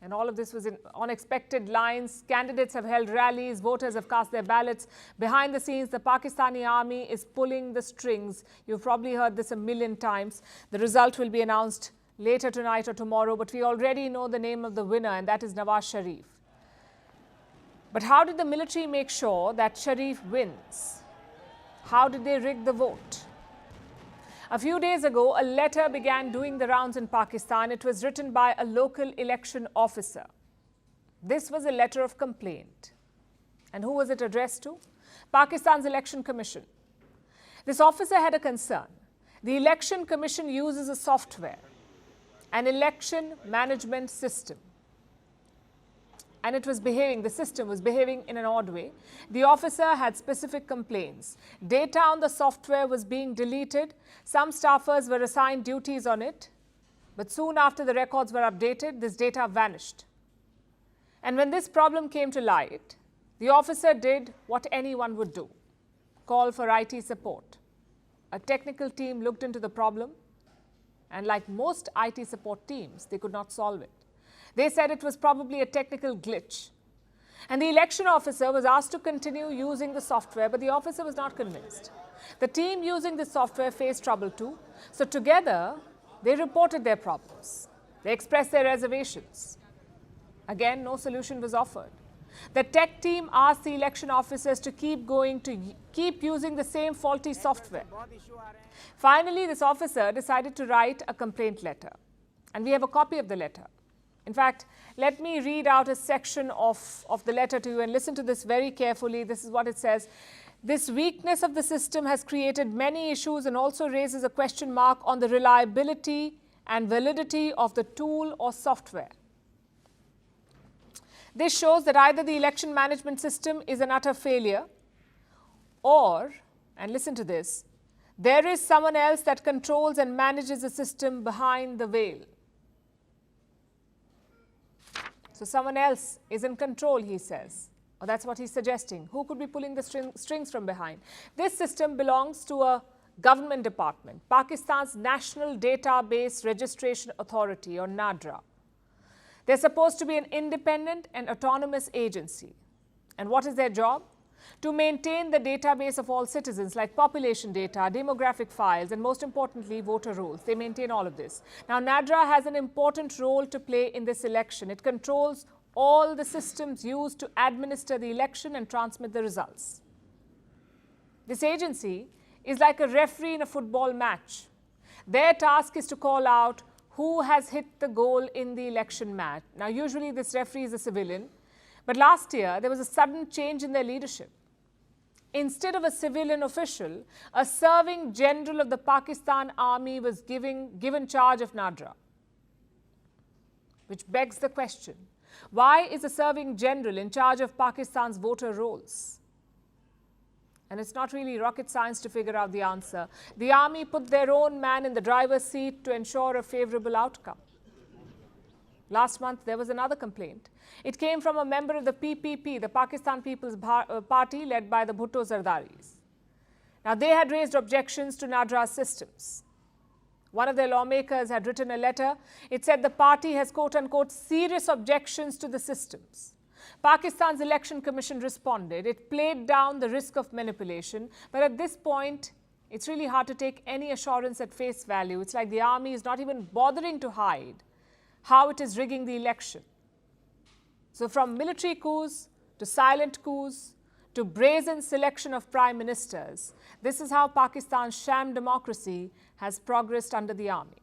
And all of this was in unexpected lines. Candidates have held rallies, voters have cast their ballots. Behind the scenes, the Pakistani army is pulling the strings. You've probably heard this a million times. The result will be announced later tonight or tomorrow, but we already know the name of the winner, and that is Nawaz Sharif. But how did the military make sure that Sharif wins? How did they rig the vote? A few days ago, a letter began doing the rounds in Pakistan. It was written by a local election officer. This was a letter of complaint. And who was it addressed to? Pakistan's Election Commission. This officer had a concern. The Election Commission uses a software, an election management system. And the system was behaving in an odd way. The officer had specific complaints. Data on the software was being deleted. Some staffers were assigned duties on it. But soon after the records were updated, this data vanished. And when this problem came to light, the officer did what anyone would do: call for IT support. A technical team looked into the problem, and like most IT support teams, they could not solve it. They said it was probably a technical glitch. And the election officer was asked to continue using the software, but the officer was not convinced. The team using the software faced trouble too. So together, they reported their problems. They expressed their reservations. Again, no solution was offered. The tech team asked the election officers to keep using the same faulty software. Finally, this officer decided to write a complaint letter. And we have a copy of the letter. In fact, let me read out a section of the letter to you and listen to this very carefully. This is what it says. This weakness of the system has created many issues and also raises a question mark on the reliability and validity of the tool or software. This shows that either the election management system is an utter failure or, and listen to this, there is someone else that controls and manages the system behind the veil. So someone else is in control, he says. Or that's what he's suggesting. Who could be pulling the strings from behind? This system belongs to a government department, Pakistan's National Database Registration Authority, or NADRA. They're supposed to be an independent and autonomous agency. And what is their job? To maintain the database of all citizens, like population data, demographic files, and most importantly, voter rolls. They maintain all of this. Now, NADRA has an important role to play in this election. It controls all the systems used to administer the election and transmit the results. This agency is like a referee in a football match. Their task is to call out who has hit the goal in the election match. Now, usually this referee is a civilian, but last year there was a sudden change in their leadership. Instead of a civilian official, a serving general of the Pakistan Army was given charge of NADRA. Which begs the question, why is a serving general in charge of Pakistan's voter rolls? And it's not really rocket science to figure out the answer. The army put their own man in the driver's seat to ensure a favorable outcome. Last month, there was another complaint. It came from a member of the PPP, the Pakistan People's Party, led by the Bhutto Zardaris. Now, they had raised objections to NADRA's systems. One of their lawmakers had written a letter. It said the party has, quote-unquote, serious objections to the systems. Pakistan's Election Commission responded. It played down the risk of manipulation. But at this point, it's really hard to take any assurance at face value. It's like the army is not even bothering to hide how it is rigging the election. So from military coups to silent coups to brazen selection of prime ministers, this is how Pakistan's sham democracy has progressed under the army.